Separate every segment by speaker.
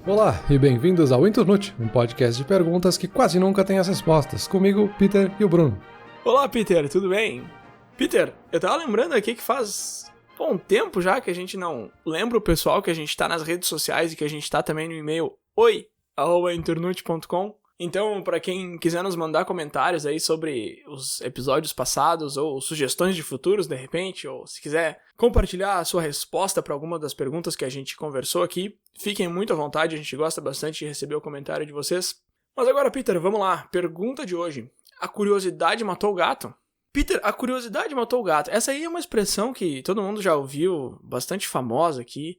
Speaker 1: Olá e bem-vindos ao Internute, um podcast de perguntas que quase nunca tem as respostas. Comigo, Peter e o Bruno.
Speaker 2: Olá, Peter, tudo bem? Peter, eu tava lembrando aqui que faz um tempo já que a gente não lembra o pessoal que a gente tá nas redes sociais e que a gente tá também no e-mail oi@internute.com. Então, pra quem quiser nos mandar comentários aí sobre os episódios passados ou sugestões de futuros, de repente, ou se quiser compartilhar a sua resposta para alguma das perguntas que a gente conversou aqui, fiquem muito à vontade, a gente gosta bastante de receber o comentário de vocês. Mas agora, Peter, vamos lá. Pergunta de hoje. A curiosidade matou o gato? Peter, a curiosidade matou o gato. Essa aí é uma expressão que todo mundo já ouviu, bastante famosa aqui.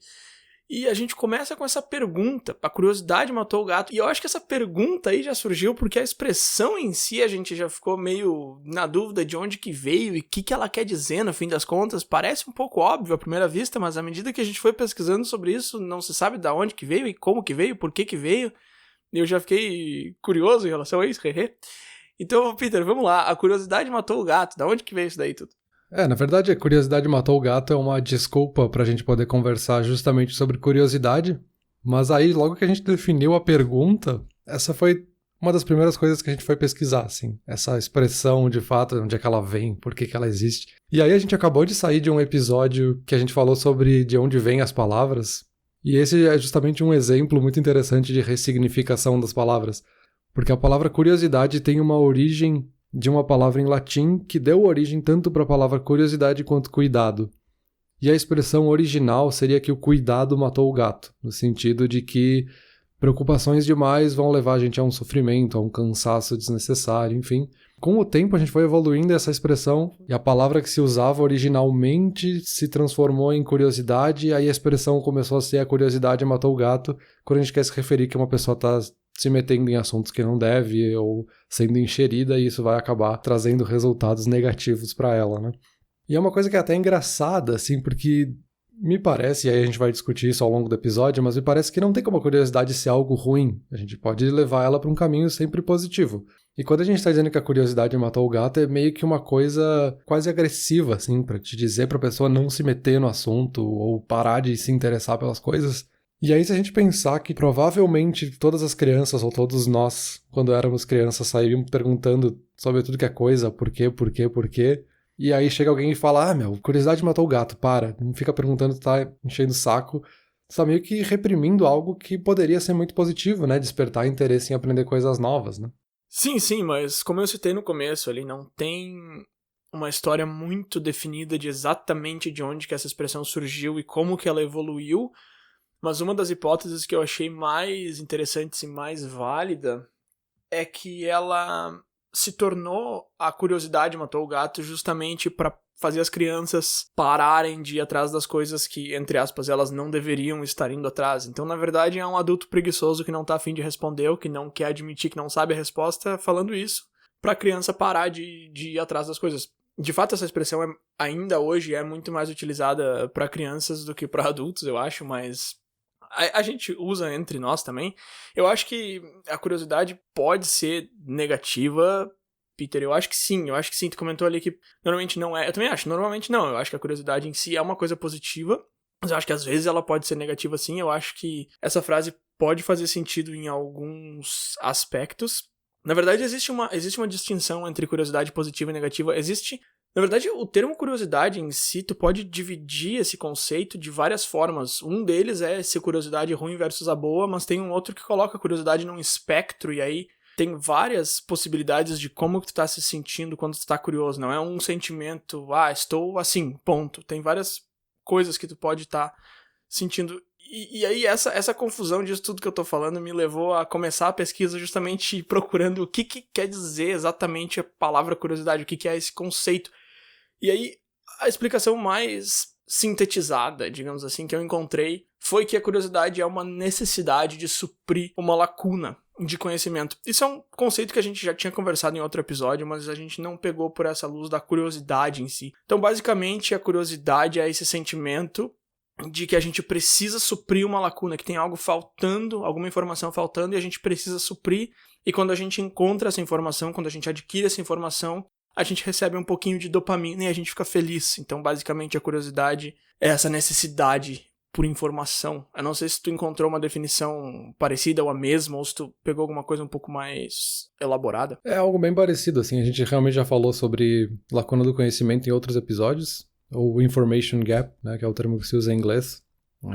Speaker 2: E a gente começa com essa pergunta, a curiosidade matou o gato. E eu acho que essa pergunta aí já surgiu porque a expressão em si a gente já ficou meio na dúvida de onde que veio e o que ela quer dizer no fim das contas. Parece um pouco óbvio à primeira vista, mas à medida que a gente foi pesquisando sobre isso, não se sabe de onde que veio e como que veio, por que veio. Eu já fiquei curioso em relação a isso, Então, Peter, vamos lá. A curiosidade matou o gato. Da onde que veio isso daí tudo?
Speaker 1: Na verdade, a curiosidade matou o gato é uma desculpa pra gente poder conversar justamente sobre curiosidade, mas aí, logo que a gente definiu a pergunta, essa foi uma das primeiras coisas que a gente foi pesquisar, assim, essa expressão, de fato, onde é que ela vem, por que ela existe. E aí a gente acabou de sair de um episódio que a gente falou sobre de onde vêm as palavras, e esse é justamente um exemplo muito interessante de ressignificação das palavras, porque a palavra curiosidade tem uma origem de uma palavra em latim que deu origem tanto para a palavra curiosidade quanto cuidado. E a expressão original seria que o cuidado matou o gato, no sentido de que preocupações demais vão levar a gente a um sofrimento, a um cansaço desnecessário, enfim. Com o tempo a gente foi evoluindo essa expressão e a palavra que se usava originalmente se transformou em curiosidade e aí a expressão começou a ser a curiosidade matou o gato quando a gente quer se referir que uma pessoa está se metendo em assuntos que não deve ou sendo enxerida e isso vai acabar trazendo resultados negativos para ela, né? E é uma coisa que é até engraçada, assim, porque me parece, e aí a gente vai discutir isso ao longo do episódio, mas me parece que não tem como a curiosidade ser algo ruim. A gente pode levar ela para um caminho sempre positivo. E quando a gente está dizendo que a curiosidade matou o gato, é meio que uma coisa quase agressiva, assim, para te dizer para a pessoa não se meter no assunto ou parar de se interessar pelas coisas. E aí, se a gente pensar que provavelmente todas as crianças, ou todos nós, quando éramos crianças, saíam perguntando sobre tudo que é coisa, por quê, e aí chega alguém e fala, curiosidade matou o gato, para, não fica perguntando, tá enchendo o saco, você tá meio que reprimindo algo que poderia ser muito positivo, né, despertar interesse em aprender coisas novas, né?
Speaker 2: Sim, mas como eu citei no começo ali, não tem uma história muito definida de exatamente de onde que essa expressão surgiu e como que ela evoluiu. Mas uma das hipóteses que eu achei mais interessante e mais válida é que ela se tornou a curiosidade matou o gato justamente para fazer as crianças pararem de ir atrás das coisas que, entre aspas, elas não deveriam estar indo atrás. Então, na verdade, é um adulto preguiçoso que não tá a fim de responder ou que não quer admitir que não sabe a resposta falando isso para a criança parar de ir atrás das coisas. De fato, essa expressão ainda hoje é muito mais utilizada para crianças do que para adultos, eu acho, mas a gente usa entre nós também. Eu acho que a curiosidade pode ser negativa, Peter. Eu acho que sim. Tu comentou ali que normalmente não é. Eu também acho, normalmente não. Eu acho que a curiosidade em si é uma coisa positiva, mas eu acho que às vezes ela pode ser negativa sim. Eu acho que essa frase pode fazer sentido em alguns aspectos. Na verdade, existe uma distinção entre curiosidade positiva e negativa. Na verdade, o termo curiosidade em si, tu pode dividir esse conceito de várias formas. Um deles é se curiosidade ruim versus a boa, mas tem um outro que coloca a curiosidade num espectro, e aí tem várias possibilidades de como que tu tá se sentindo quando tu tá curioso. Não é um sentimento, estou assim, ponto. Tem várias coisas que tu pode estar sentindo. E aí essa confusão disso tudo que eu tô falando me levou a começar a pesquisa justamente procurando o que quer dizer exatamente a palavra curiosidade, o que é esse conceito. E aí, a explicação mais sintetizada, digamos assim, que eu encontrei foi que a curiosidade é uma necessidade de suprir uma lacuna de conhecimento. Isso é um conceito que a gente já tinha conversado em outro episódio, mas a gente não pegou por essa luz da curiosidade em si. Então, basicamente, a curiosidade é esse sentimento de que a gente precisa suprir uma lacuna, que tem algo faltando, alguma informação faltando, e a gente precisa suprir. E quando a gente encontra essa informação, quando a gente adquire essa informação, a gente recebe um pouquinho de dopamina e a gente fica feliz. Então, basicamente, a curiosidade é essa necessidade por informação? Eu não sei se tu encontrou uma definição parecida ou a mesma, ou se tu pegou alguma coisa um pouco mais elaborada.
Speaker 1: É algo bem parecido, assim, a gente realmente já falou sobre lacuna do conhecimento em outros episódios, ou information gap, né, que é o termo que se usa em inglês.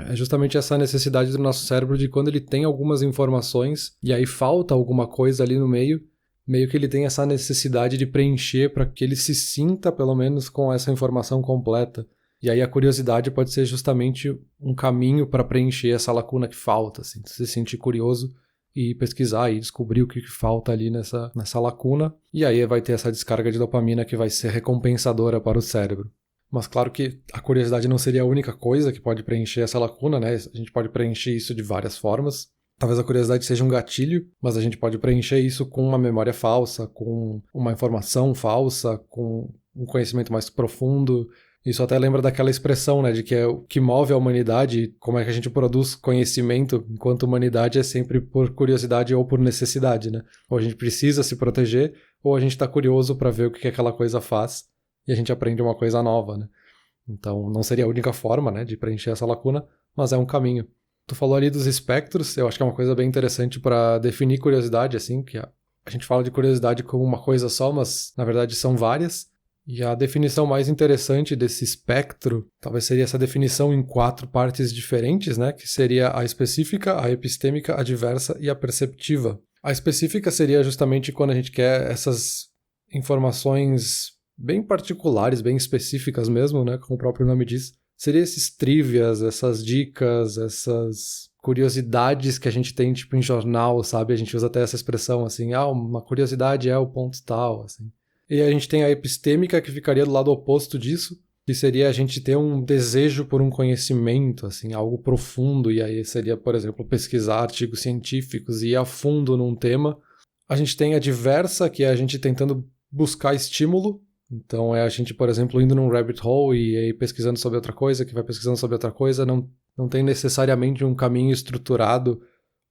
Speaker 1: É justamente essa necessidade do nosso cérebro de quando ele tem algumas informações e aí falta alguma coisa ali no meio que ele tem essa necessidade de preencher para que ele se sinta, pelo menos, com essa informação completa. E aí a curiosidade pode ser justamente um caminho para preencher essa lacuna que falta, assim, se sentir curioso e pesquisar e descobrir o que falta ali nessa lacuna. E aí vai ter essa descarga de dopamina que vai ser recompensadora para o cérebro. Mas claro que a curiosidade não seria a única coisa que pode preencher essa lacuna, né? A gente pode preencher isso de várias formas. Talvez a curiosidade seja um gatilho, mas a gente pode preencher isso com uma memória falsa, com uma informação falsa, com um conhecimento mais profundo. Isso até lembra daquela expressão, né? De que é o que move a humanidade, como é que a gente produz conhecimento enquanto humanidade é sempre por curiosidade ou por necessidade, né? Ou a gente precisa se proteger, ou a gente está curioso para ver o que aquela coisa faz. E a gente aprende uma coisa nova, né? Então, não seria a única forma, né, de preencher essa lacuna, mas é um caminho. Tu falou ali dos espectros, eu acho que é uma coisa bem interessante para definir curiosidade, assim, que a gente fala de curiosidade como uma coisa só, mas na verdade são várias. E a definição mais interessante desse espectro, talvez seria essa definição em 4 partes diferentes, né, que seria a específica, a epistêmica, a diversa e a perceptiva. A específica seria justamente quando a gente quer essas informações bem particulares, bem específicas mesmo, né, como o próprio nome diz. Seria esses trivias, essas dicas, essas curiosidades que a gente tem, tipo, em jornal, sabe? A gente usa até essa expressão, assim, uma curiosidade é o ponto tal, assim. E a gente tem a epistêmica, que ficaria do lado oposto disso, que seria a gente ter um desejo por um conhecimento, assim, algo profundo, e aí seria, por exemplo, pesquisar artigos científicos e ir a fundo num tema. A gente tem a diversa, que é a gente tentando buscar estímulo. Então é a gente, por exemplo, indo num rabbit hole e aí pesquisando sobre outra coisa, que vai pesquisando sobre outra coisa, não tem necessariamente um caminho estruturado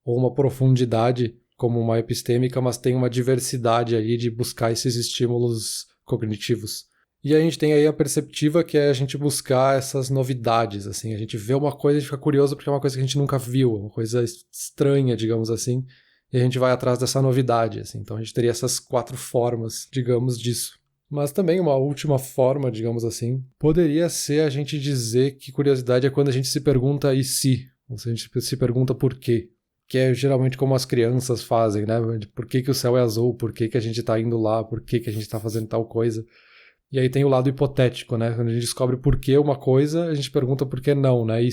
Speaker 1: ou uma profundidade como uma epistêmica, mas tem uma diversidade aí de buscar esses estímulos cognitivos. E a gente tem aí a perceptiva, que é a gente buscar essas novidades, assim, a gente vê uma coisa e fica curioso porque é uma coisa que a gente nunca viu, uma coisa estranha, digamos assim, e a gente vai atrás dessa novidade, assim. Então a gente teria essas 4 formas, digamos, disso. Mas também uma última forma, digamos assim, poderia ser a gente dizer que curiosidade é quando a gente se pergunta e se, ou se a gente se pergunta por quê, que é geralmente como as crianças fazem, né? Por que o céu é azul, por que a gente tá indo lá, por que a gente tá fazendo tal coisa. E aí tem o lado hipotético, né? Quando a gente descobre por que uma coisa, a gente pergunta por que não, né? E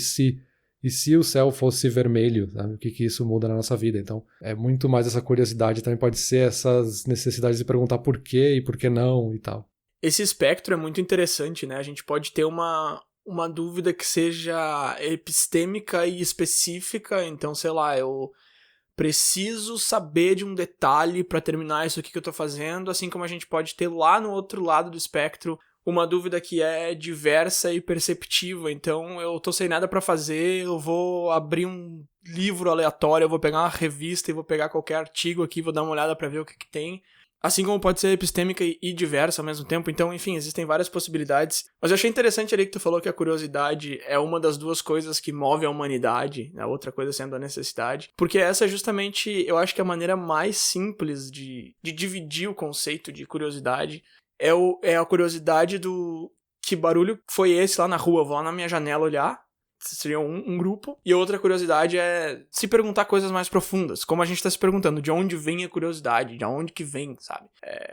Speaker 1: se o céu fosse vermelho, sabe? O que isso muda na nossa vida? Então, é muito mais essa curiosidade, também pode ser essas necessidades de perguntar por quê e por que não e tal.
Speaker 2: Esse espectro é muito interessante, né? A gente pode ter uma dúvida que seja epistêmica e específica, então, sei lá, eu preciso saber de um detalhe para terminar isso aqui que eu tô fazendo, assim como a gente pode ter lá no outro lado do espectro uma dúvida que é diversa e perceptiva. Então eu tô sem nada pra fazer, eu vou abrir um livro aleatório, eu vou pegar uma revista e vou pegar qualquer artigo aqui, vou dar uma olhada pra ver o que tem. Assim como pode ser epistêmica e diversa ao mesmo tempo. Então, enfim, existem várias possibilidades. Mas eu achei interessante ali que tu falou que a curiosidade é uma das 2 coisas que move a humanidade, a outra coisa sendo a necessidade. Porque essa é justamente, eu acho que a maneira mais simples de dividir o conceito de curiosidade é a curiosidade do que barulho foi esse lá na rua, vou lá na minha janela olhar, seria um grupo, e a outra curiosidade é se perguntar coisas mais profundas, como a gente tá se perguntando, de onde vem a curiosidade, de onde que vem, sabe?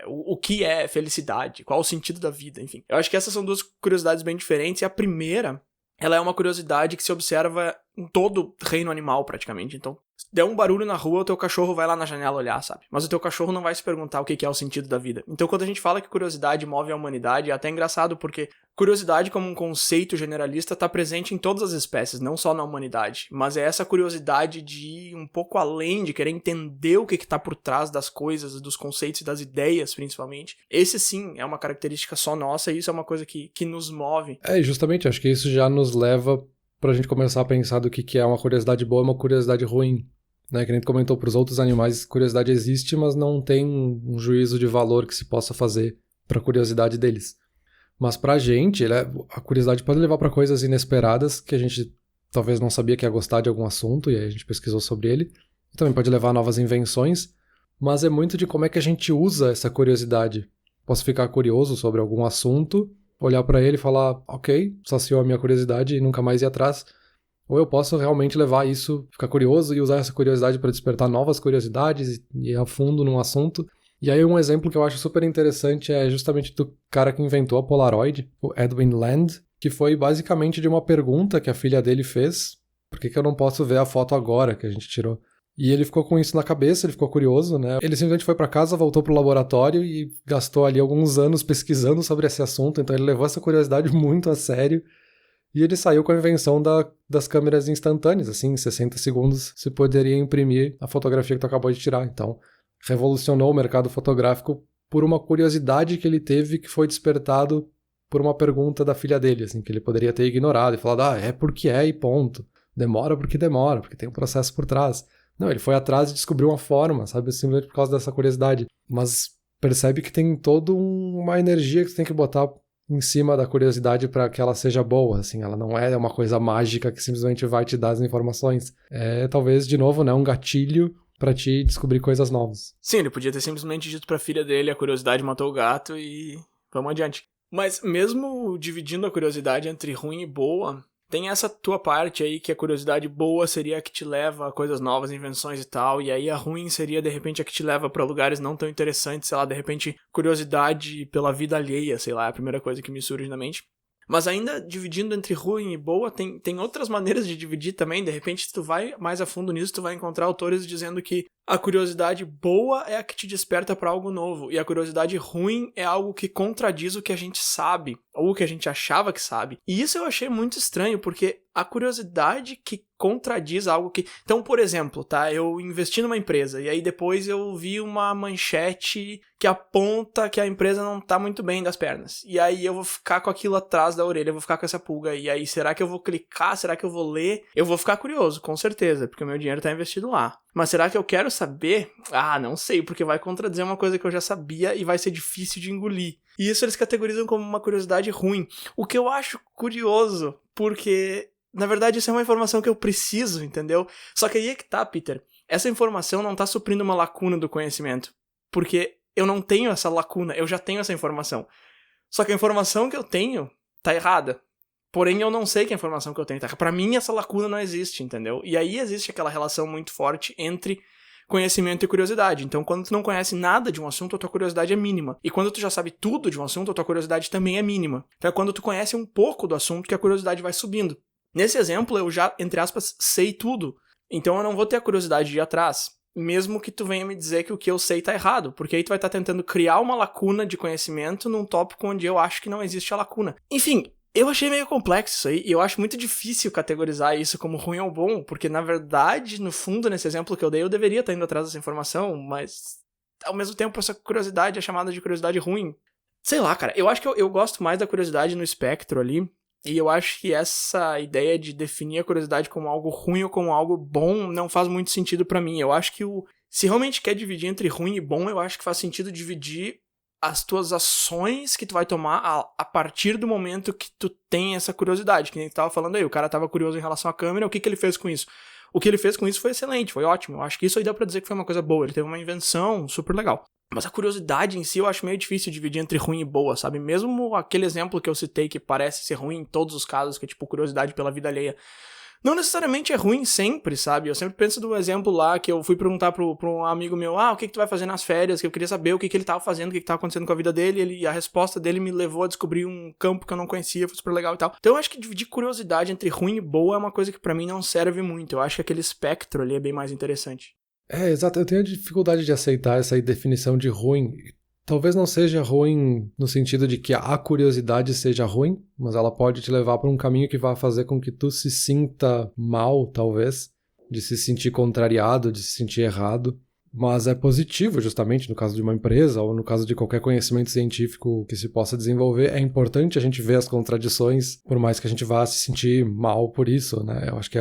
Speaker 2: O que é felicidade, qual o sentido da vida, enfim. Eu acho que essas são 2 curiosidades bem diferentes, e a primeira, ela é uma curiosidade que se observa em todo reino animal, praticamente. Então, se der um barulho na rua, o teu cachorro vai lá na janela olhar, sabe? Mas o teu cachorro não vai se perguntar o que é o sentido da vida. Então, quando a gente fala que curiosidade move a humanidade, é até engraçado, porque curiosidade como um conceito generalista está presente em todas as espécies, não só na humanidade. Mas é essa curiosidade de ir um pouco além, de querer entender o que está por trás das coisas, dos conceitos e das ideias, principalmente. Esse, sim, é uma característica só nossa, e isso é uma coisa que nos move.
Speaker 1: Justamente, acho que isso já nos leva pra gente começar a pensar do que é uma curiosidade boa e uma curiosidade ruim. Né? Que nem tu comentou, pros outros animais, curiosidade existe, mas não tem um juízo de valor que se possa fazer pra curiosidade deles. Mas pra gente, a curiosidade pode levar pra coisas inesperadas que a gente talvez não sabia que ia gostar de algum assunto, e aí a gente pesquisou sobre ele. Também pode levar a novas invenções, mas é muito de como é que a gente usa essa curiosidade. Posso ficar curioso sobre algum assunto, olhar pra ele e falar, ok, saciou a minha curiosidade e nunca mais ir atrás. Ou eu posso realmente levar isso, ficar curioso e usar essa curiosidade para despertar novas curiosidades e ir a fundo num assunto. E aí um exemplo que eu acho super interessante é justamente do cara que inventou a Polaroid, o Edwin Land, que foi basicamente de uma pergunta que a filha dele fez, por que eu não posso ver a foto agora que a gente tirou? E ele ficou com isso na cabeça, ele ficou curioso, né? Ele simplesmente foi pra casa, voltou pro laboratório e gastou ali alguns anos pesquisando sobre esse assunto, então ele levou essa curiosidade muito a sério. E ele saiu com a invenção das câmeras instantâneas, assim, em 60 segundos você poderia imprimir a fotografia que tu acabou de tirar. Então, revolucionou o mercado fotográfico por uma curiosidade que ele teve que foi despertado por uma pergunta da filha dele, assim, que ele poderia ter ignorado e falado, é porque é e ponto. Demora, porque tem um processo por trás. Não, ele foi atrás e descobriu uma forma, sabe, simplesmente por causa dessa curiosidade. Mas percebe que tem toda uma energia que você tem que botar em cima da curiosidade para que ela seja boa, assim, ela não é uma coisa mágica que simplesmente vai te dar as informações. É, talvez, de novo, né, um gatilho pra te descobrir coisas novas.
Speaker 2: Sim, ele podia ter simplesmente dito pra filha dele, a curiosidade matou o gato e vamos adiante. Mas mesmo dividindo a curiosidade entre ruim e boa, tem essa tua parte aí que a curiosidade boa seria a que te leva a coisas novas, invenções e tal, e aí a ruim seria de repente a que te leva pra lugares não tão interessantes, sei lá, de repente curiosidade pela vida alheia, sei lá, é a primeira coisa que me surge na mente. Mas ainda dividindo entre ruim e boa, tem outras maneiras de dividir também. De repente, se tu vai mais a fundo nisso, tu vai encontrar autores dizendo que a curiosidade boa é a que te desperta para algo novo, e a curiosidade ruim é algo que contradiz o que a gente sabe, ou o que a gente achava que sabe. E isso eu achei muito estranho, porque a curiosidade que contradiz algo que... Então, por exemplo, tá? Eu investi numa empresa, e aí depois eu vi uma manchete que aponta que a empresa não tá muito bem das pernas. E aí eu vou ficar com aquilo atrás da orelha, eu vou ficar com essa pulga. E aí, será que eu vou clicar? Será que eu vou ler? Eu vou ficar curioso, com certeza, porque o meu dinheiro tá investido lá. Mas será que eu quero saber? Ah, não sei, porque vai contradizer uma coisa que eu já sabia e vai ser difícil de engolir. E isso eles categorizam como uma curiosidade ruim. O que eu acho curioso, porque, na verdade, isso é uma informação que eu preciso, entendeu? Só que aí é que tá, Peter. Essa informação não tá suprindo uma lacuna do conhecimento. Porque eu não tenho essa lacuna, eu já tenho essa informação. Só que a informação que eu tenho tá errada. Porém, eu não sei que a informação que eu tenho tá errada. Pra mim, essa lacuna não existe, entendeu? E aí existe aquela relação muito forte entre conhecimento e curiosidade. Então, quando tu não conhece nada de um assunto, a tua curiosidade é mínima. E quando tu já sabe tudo de um assunto, a tua curiosidade também é mínima. Então, é quando tu conhece um pouco do assunto que a curiosidade vai subindo. Nesse exemplo, eu já, entre aspas, sei tudo. Então, eu não vou ter a curiosidade de ir atrás, mesmo que tu venha me dizer que o que eu sei tá errado, porque aí tu vai estar tentando criar uma lacuna de conhecimento num tópico onde eu acho que não existe a lacuna. Enfim, eu achei meio complexo isso aí, e eu acho muito difícil categorizar isso como ruim ou bom, porque na verdade, no fundo, nesse exemplo que eu dei, eu deveria estar indo atrás dessa informação, mas ao mesmo tempo essa curiosidade é chamada de curiosidade ruim. Sei lá, cara, eu acho que eu gosto mais da curiosidade no espectro ali, e eu acho que essa ideia de definir a curiosidade como algo ruim ou como algo bom não faz muito sentido pra mim. Eu acho que se realmente quer dividir entre ruim e bom, eu acho que faz sentido dividir as tuas ações que tu vai tomar a partir do momento que tu tem essa curiosidade. Que nem tu tava falando aí, o cara tava curioso em relação à câmera, o que ele fez com isso? O que ele fez com isso foi excelente, foi ótimo. Eu acho que isso aí dá pra dizer que foi uma coisa boa, ele teve uma invenção super legal. Mas a curiosidade em si eu acho meio difícil dividir entre ruim e boa, sabe? Mesmo aquele exemplo que eu citei que parece ser ruim em todos os casos, que é tipo curiosidade pela vida alheia, não necessariamente é ruim sempre, sabe? Eu sempre penso do exemplo lá que eu fui perguntar pra um amigo meu, o que tu vai fazer nas férias? Que eu queria saber o que ele tava fazendo, o que tava acontecendo com a vida dele, e a resposta dele me levou a descobrir um campo que eu não conhecia, foi super legal e tal. Então eu acho que dividir curiosidade entre ruim e boa é uma coisa que pra mim não serve muito. Eu acho que aquele espectro ali é bem mais interessante.
Speaker 1: É, exato. Eu tenho dificuldade de aceitar essa definição de ruim. Talvez não seja ruim no sentido de que a curiosidade seja ruim, mas ela pode te levar para um caminho que vai fazer com que tu se sinta mal, talvez, de se sentir contrariado, de se sentir errado. Mas é positivo, justamente, no caso de uma empresa ou no caso de qualquer conhecimento científico que se possa desenvolver. É importante a gente ver as contradições, por mais que a gente vá se sentir mal por isso, né? Eu acho que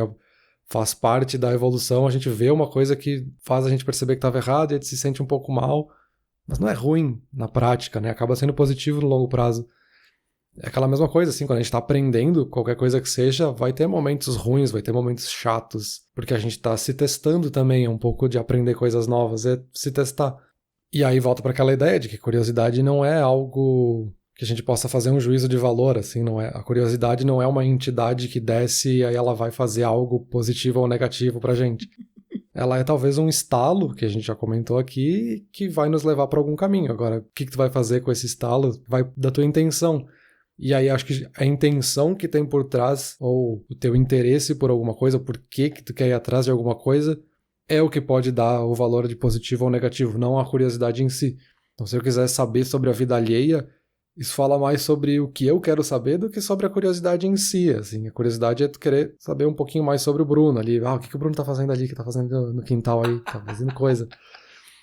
Speaker 1: faz parte da evolução a gente vê uma coisa que faz a gente perceber que estava errado e a gente se sente um pouco mal, mas não é ruim na prática, né? Acaba sendo positivo no longo prazo. É aquela mesma coisa, assim, quando a gente tá aprendendo qualquer coisa que seja, vai ter momentos ruins, vai ter momentos chatos, porque a gente tá se testando também, é um pouco de aprender coisas novas, é se testar. E aí volta para aquela ideia de que curiosidade não é algo que a gente possa fazer um juízo de valor, assim, não é. A curiosidade não é uma entidade que desce e aí ela vai fazer algo positivo ou negativo pra gente. Ela é talvez um estalo, que a gente já comentou aqui, que vai nos levar para algum caminho. Agora, o que tu vai fazer com esse estalo vai da tua intenção. E aí acho que a intenção que tem por trás, ou o teu interesse por alguma coisa, por que tu quer ir atrás de alguma coisa, é o que pode dar o valor de positivo ou negativo, não a curiosidade em si. Então, se eu quiser saber sobre a vida alheia, isso fala mais sobre o que eu quero saber do que sobre a curiosidade em si, assim. A curiosidade é tu querer saber um pouquinho mais sobre o Bruno ali. O que o Bruno tá fazendo ali, que tá fazendo no quintal aí, tá fazendo coisa.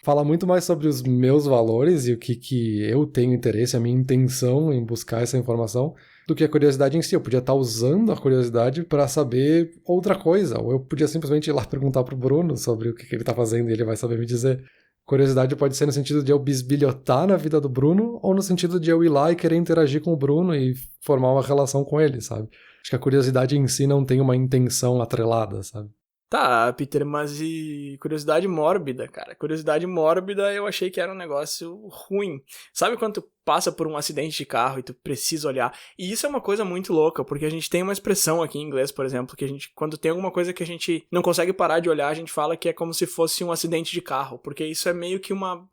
Speaker 1: Fala muito mais sobre os meus valores e o que eu tenho interesse, a minha intenção em buscar essa informação, do que a curiosidade em si. Eu podia estar usando a curiosidade para saber outra coisa, ou eu podia simplesmente ir lá perguntar pro Bruno sobre o que ele tá fazendo e ele vai saber me dizer. Curiosidade pode ser no sentido de eu bisbilhotar na vida do Bruno, ou no sentido de eu ir lá e querer interagir com o Bruno e formar uma relação com ele, sabe? Acho que a curiosidade em si não tem uma intenção atrelada, sabe?
Speaker 2: Tá, Peter, mas e curiosidade mórbida, cara? Curiosidade mórbida eu achei que era um negócio ruim. Sabe quando tu passa por um acidente de carro e tu precisa olhar? E isso é uma coisa muito louca, porque a gente tem uma expressão aqui em inglês, por exemplo, que a gente, quando tem alguma coisa que a gente não consegue parar de olhar, a gente fala que é como se fosse um acidente de carro, porque isso é meio que uma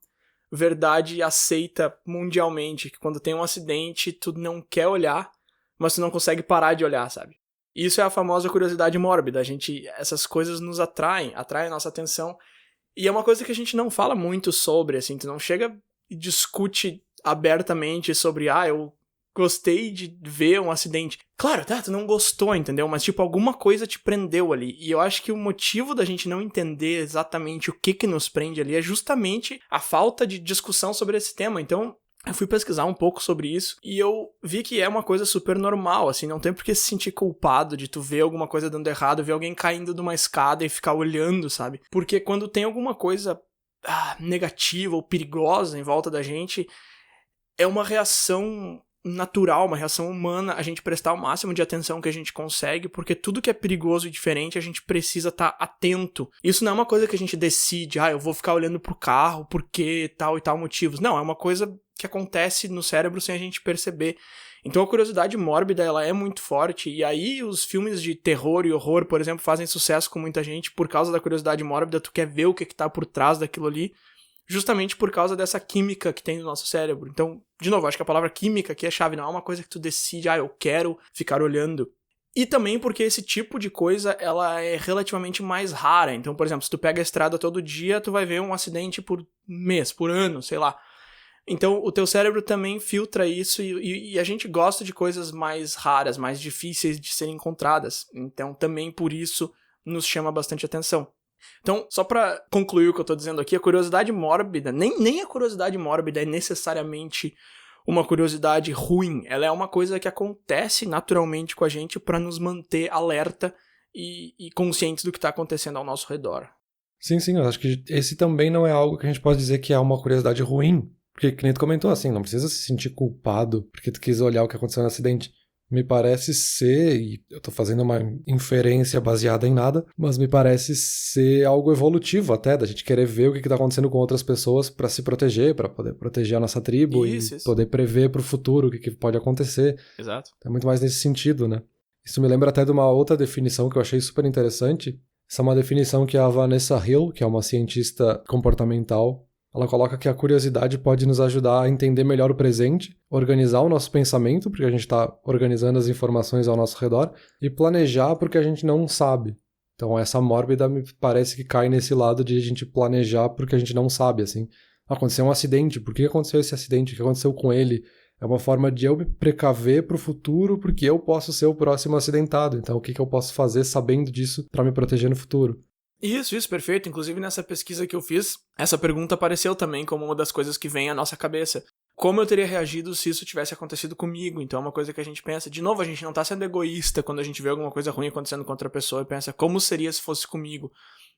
Speaker 2: verdade aceita mundialmente, que quando tem um acidente, tu não quer olhar, mas tu não consegue parar de olhar, sabe? Isso é a famosa curiosidade mórbida. Essas coisas nos atraem a nossa atenção. E é uma coisa que a gente não fala muito sobre, assim, tu não chega e discute abertamente sobre, eu gostei de ver um acidente. Claro, tá, tu não gostou, entendeu? Mas, tipo, alguma coisa te prendeu ali. E eu acho que o motivo da gente não entender exatamente o que nos prende ali é justamente a falta de discussão sobre esse tema. Então, eu fui pesquisar um pouco sobre isso e eu vi que é uma coisa super normal, assim, não tem por que se sentir culpado de tu ver alguma coisa dando errado, ver alguém caindo de uma escada e ficar olhando, sabe? Porque quando tem alguma coisa negativa ou perigosa em volta da gente, é uma reação natural, uma reação humana, a gente prestar o máximo de atenção que a gente consegue, porque tudo que é perigoso e diferente, a gente precisa estar atento. Isso não é uma coisa que a gente decide, eu vou ficar olhando pro carro porque tal e tal motivos. Não, é uma coisa que acontece no cérebro sem a gente perceber. Então a curiosidade mórbida, ela é muito forte, e aí os filmes de terror e horror, por exemplo, fazem sucesso com muita gente por causa da curiosidade mórbida, tu quer ver o que tá por trás daquilo ali, justamente por causa dessa química que tem no nosso cérebro. Então, de novo, acho que a palavra química aqui é chave, não é uma coisa que tu decide, eu quero ficar olhando. E também porque esse tipo de coisa, ela é relativamente mais rara. Então, por exemplo, se tu pega a estrada todo dia, tu vai ver um acidente por mês, por ano, sei lá. Então, o teu cérebro também filtra isso e a gente gosta de coisas mais raras, mais difíceis de serem encontradas. Então, também por isso, nos chama bastante atenção. Então, só pra concluir o que eu tô dizendo aqui, a curiosidade mórbida, nem a curiosidade mórbida é necessariamente uma curiosidade ruim. Ela é uma coisa que acontece naturalmente com a gente pra nos manter alerta e conscientes do que tá acontecendo ao nosso redor.
Speaker 1: Sim, eu acho que esse também não é algo que a gente pode dizer que é uma curiosidade ruim. Porque, que nem tu comentou, assim, não precisa se sentir culpado porque tu quis olhar o que aconteceu no acidente. Me parece ser, e eu tô fazendo uma inferência baseada em nada, mas me parece ser algo evolutivo até, da gente querer ver o que tá acontecendo com outras pessoas pra se proteger, pra poder proteger a nossa tribo
Speaker 2: isso.
Speaker 1: Poder prever pro futuro o que pode acontecer.
Speaker 2: Exato.
Speaker 1: É muito mais nesse sentido, né? Isso me lembra até de uma outra definição que eu achei super interessante. Essa é uma definição que a Vanessa Hill, que é uma cientista comportamental, ela coloca que a curiosidade pode nos ajudar a entender melhor o presente, organizar o nosso pensamento, porque a gente está organizando as informações ao nosso redor, e planejar porque a gente não sabe. Então essa mórbida me parece que cai nesse lado de a gente planejar porque a gente não sabe, assim. Aconteceu um acidente, por que aconteceu esse acidente? O que aconteceu com ele? É uma forma de eu me precaver para o futuro, porque eu posso ser o próximo acidentado. Então o que eu posso fazer sabendo disso para me proteger no futuro?
Speaker 2: Isso, perfeito. Inclusive, nessa pesquisa que eu fiz, essa pergunta apareceu também como uma das coisas que vem à nossa cabeça. Como eu teria reagido se isso tivesse acontecido comigo? Então é uma coisa que a gente pensa. De novo, a gente não tá sendo egoísta quando a gente vê alguma coisa ruim acontecendo com outra pessoa e pensa, como seria se fosse comigo?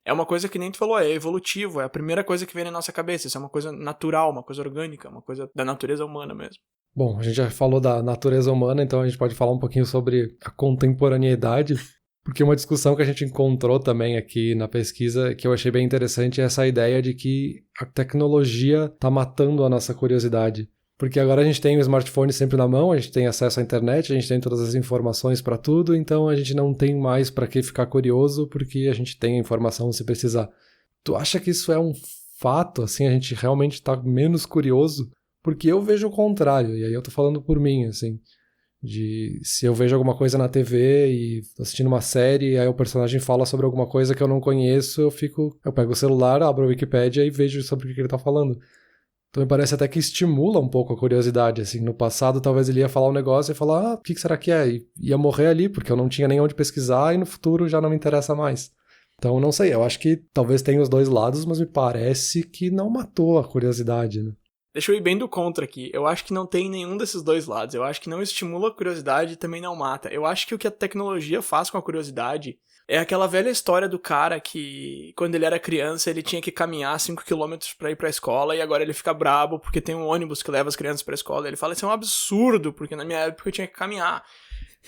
Speaker 2: É uma coisa que nem tu falou, é evolutivo, é a primeira coisa que vem na nossa cabeça, isso é uma coisa natural, uma coisa orgânica, uma coisa da natureza humana mesmo.
Speaker 1: Bom, a gente já falou da natureza humana, então a gente pode falar um pouquinho sobre a contemporaneidade, porque uma discussão que a gente encontrou também aqui na pesquisa, que eu achei bem interessante, é essa ideia de que a tecnologia está matando a nossa curiosidade. Porque agora a gente tem o smartphone sempre na mão, a gente tem acesso à internet, a gente tem todas as informações para tudo, então a gente não tem mais para que ficar curioso, porque a gente tem a informação se precisar. Tu acha que isso é um fato, assim, a gente realmente está menos curioso? Porque eu vejo o contrário, e aí eu tô falando por mim, assim, de se eu vejo alguma coisa na TV e tô assistindo uma série, e aí o personagem fala sobre alguma coisa que eu não conheço, eu pego o celular, abro a Wikipédia e vejo sobre o que ele tá falando. Então me parece até que estimula um pouco a curiosidade, assim, no passado talvez ele ia falar um negócio e falar, o que será que é? E ia morrer ali, porque eu não tinha nem onde pesquisar e no futuro já não me interessa mais. Então, não sei, eu acho que talvez tenha os dois lados, mas me parece que não matou a curiosidade, né?
Speaker 2: Deixa eu ir bem do contra aqui. Eu acho que não tem nenhum desses dois lados. Eu acho que não estimula a curiosidade e também não mata. Eu acho que o que a tecnologia faz com a curiosidade é aquela velha história do cara que, quando ele era criança, ele tinha que caminhar 5 km pra ir pra escola e agora ele fica brabo porque tem um ônibus que leva as crianças pra escola. Ele fala, isso é um absurdo, porque na minha época eu tinha que caminhar.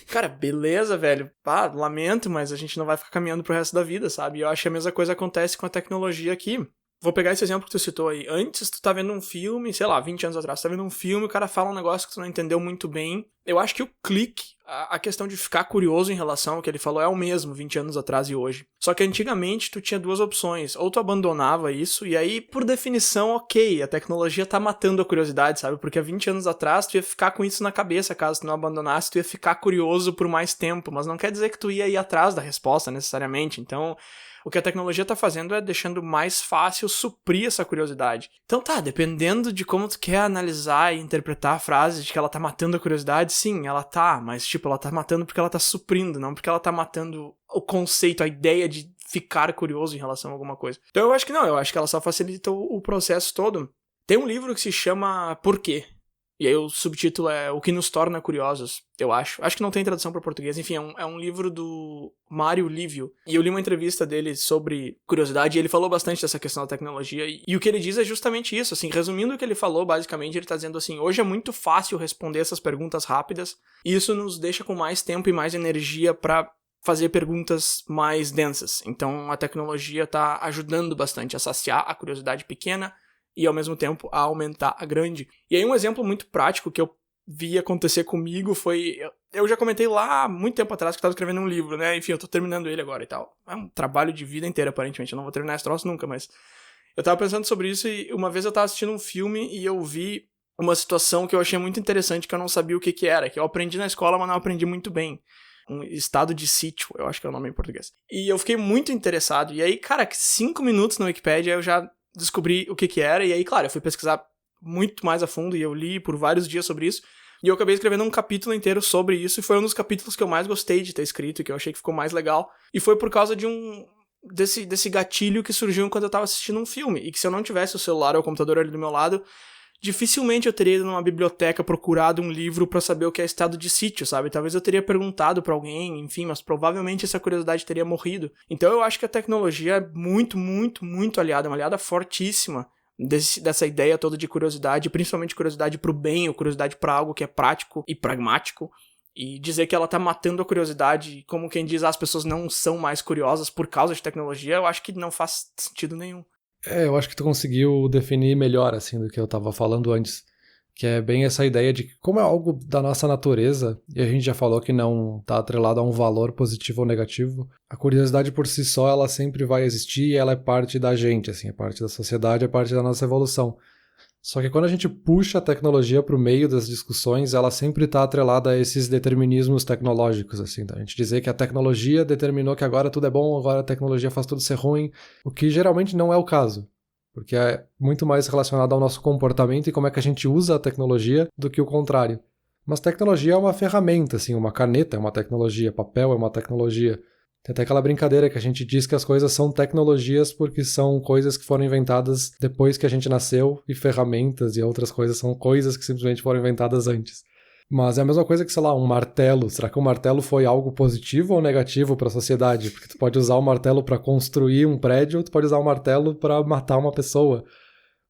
Speaker 2: Cara, beleza, velho. Ah, lamento, mas a gente não vai ficar caminhando pro resto da vida, sabe? E eu acho que a mesma coisa acontece com a tecnologia aqui. Vou pegar esse exemplo que tu citou aí. Antes, tu tá vendo um filme, sei lá, 20 anos atrás, tu tá vendo um filme, o cara fala um negócio que tu não entendeu muito bem. Eu acho que o clique, a questão de ficar curioso em relação ao que ele falou é o mesmo 20 anos atrás e hoje. Só que antigamente tu tinha duas opções. Ou tu abandonava isso, e aí, por definição, ok, a tecnologia tá matando a curiosidade, sabe? Porque há 20 anos atrás tu ia ficar com isso na cabeça, caso tu não abandonasse, tu ia ficar curioso por mais tempo. Mas não quer dizer que tu ia ir atrás da resposta, necessariamente. Então, o que a tecnologia tá fazendo é deixando mais fácil suprir essa curiosidade. Então tá, dependendo de como tu quer analisar e interpretar a frase de que ela tá matando a curiosidade, sim, ela tá, mas tipo, ela tá matando porque ela tá suprindo, não porque ela tá matando o conceito, a ideia de ficar curioso em relação a alguma coisa. Então eu acho que não, eu acho que ela só facilita o processo todo. Tem um livro que se chama Por quê? E aí o subtítulo é O que nos torna curiosos, eu acho. Acho que não tem tradução para português. Enfim, é um livro do Mário Lívio. E eu li uma entrevista dele sobre curiosidade e ele falou bastante dessa questão da tecnologia. E o que ele diz é justamente isso, assim, resumindo o que ele falou, basicamente, ele tá dizendo assim, hoje é muito fácil responder essas perguntas rápidas e isso nos deixa com mais tempo e mais energia para fazer perguntas mais densas. Então a tecnologia tá ajudando bastante a saciar a curiosidade pequena e, ao mesmo tempo, a aumentar a grande. E aí um exemplo muito prático que eu vi acontecer comigo foi... Eu já comentei lá há muito tempo atrás que eu tava escrevendo um livro, né? Enfim, eu tô terminando ele agora e tal. É um trabalho de vida inteira, aparentemente. Eu não vou terminar esse troço nunca, mas... Eu tava pensando sobre isso e uma vez eu tava assistindo um filme e eu vi uma situação que eu achei muito interessante, que eu não sabia o que era. Que eu aprendi na escola, mas não aprendi muito bem. Um estado de sítio, eu acho que é o nome em português. E eu fiquei muito interessado. E aí, cara, 5 minutos na Wikipédia eu já descobri o que era, e aí, claro, eu fui pesquisar muito mais a fundo, e eu li por vários dias sobre isso, e eu acabei escrevendo um capítulo inteiro sobre isso, e foi um dos capítulos que eu mais gostei de ter escrito, e que eu achei que ficou mais legal, e foi por causa de desse gatilho que surgiu enquanto eu tava assistindo um filme, e que se eu não tivesse o celular ou o computador ali do meu lado, dificilmente eu teria ido numa biblioteca procurado um livro pra saber o que é estado de sítio, sabe? Talvez eu teria perguntado pra alguém, enfim, mas provavelmente essa curiosidade teria morrido. Então eu acho que a tecnologia é muito, muito, muito aliada, uma aliada fortíssima dessa ideia toda de curiosidade, principalmente curiosidade pro bem, ou curiosidade pra algo que é prático e pragmático. E dizer que ela tá matando a curiosidade, como quem diz, as pessoas não são mais curiosas por causa de tecnologia, eu acho que não faz sentido nenhum.
Speaker 1: Eu acho que tu conseguiu definir melhor, assim, do que eu tava falando antes. Que é bem essa ideia de que, como é algo da nossa natureza, e a gente já falou que não tá atrelado a um valor positivo ou negativo, a curiosidade por si só, ela sempre vai existir e ela é parte da gente, assim, é parte da sociedade, é parte da nossa evolução. Só que quando a gente puxa a tecnologia para o meio das discussões, ela sempre está atrelada a esses determinismos tecnológicos, assim, a gente dizer que a tecnologia determinou que agora tudo é bom, agora a tecnologia faz tudo ser ruim, o que geralmente não é o caso, porque é muito mais relacionado ao nosso comportamento e como é que a gente usa a tecnologia do que o contrário. Mas tecnologia é uma ferramenta, assim, uma caneta é uma tecnologia, papel é uma tecnologia. Tem até aquela brincadeira que a gente diz que as coisas são tecnologias porque são coisas que foram inventadas depois que a gente nasceu e ferramentas e outras coisas são coisas que simplesmente foram inventadas antes. Mas é a mesma coisa que, sei lá, um martelo. Será que o martelo foi algo positivo ou negativo para a sociedade? Porque tu pode usar o martelo para construir um prédio, ou tu pode usar o martelo para matar uma pessoa.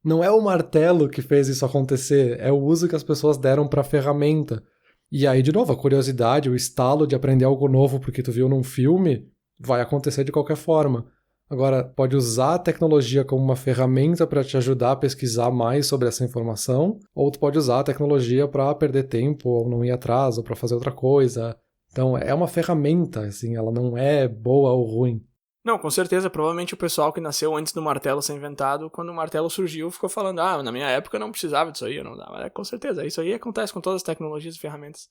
Speaker 1: Não é o martelo que fez isso acontecer, é o uso que as pessoas deram para a ferramenta. E aí, de novo, a curiosidade, o estalo de aprender algo novo porque tu viu num filme, vai acontecer de qualquer forma. Agora, pode usar a tecnologia como uma ferramenta para te ajudar a pesquisar mais sobre essa informação, ou tu pode usar a tecnologia para perder tempo, ou não ir atrás, ou para fazer outra coisa. Então, é uma ferramenta, assim, ela não é boa ou ruim.
Speaker 2: Não, com certeza, provavelmente o pessoal que nasceu antes do martelo ser inventado, quando o martelo surgiu, ficou falando, na minha época eu não precisava disso aí, eu não dava. Com certeza, isso aí acontece com todas as tecnologias e ferramentas.